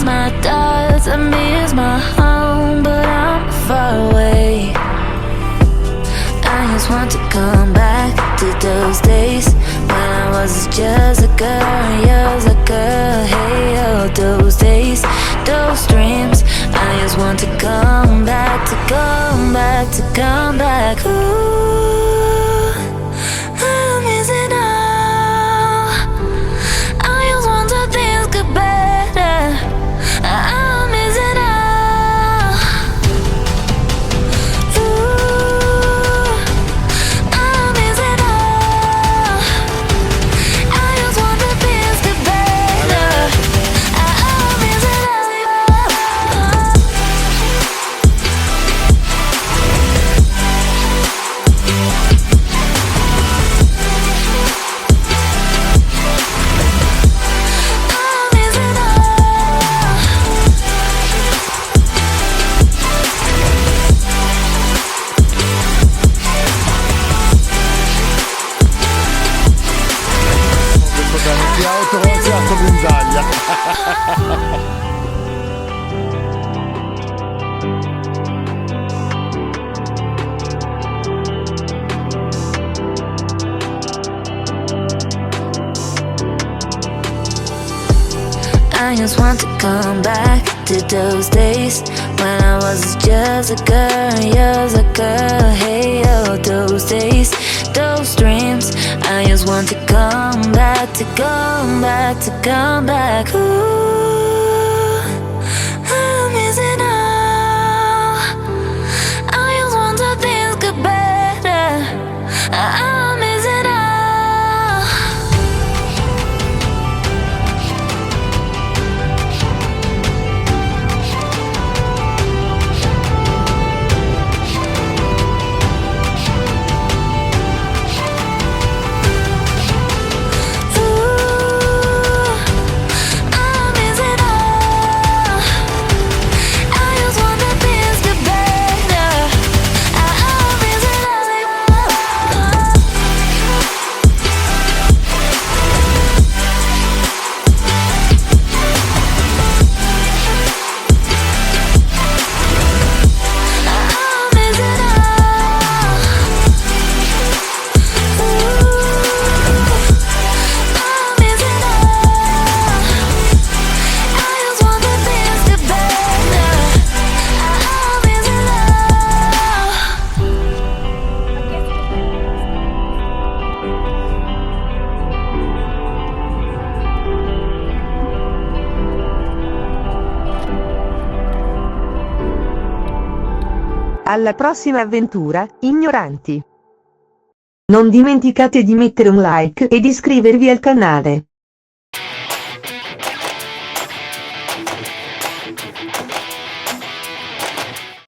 my thoughts, I miss my home, but I'm far away. I just want to come back to those days when I was just a girl, just a girl. Hey, oh, those days, those dreams. I just want to come back, to come back, to come back. Ooh, I miss it all. I just want to things get better. I miss it all. Ooh, I miss it all. I just want the things get better. I miss it all. Ti autoblindaglia. I just want to come back to those days when I was just a girl, just a girl. Hey, oh, those days, those dreams. I just want to come back, to come back, to come back. Ooh, I miss it all. I just want the things get better. I miss it all. Alla prossima avventura, ignoranti! Non dimenticate di mettere un like ed iscrivervi al canale.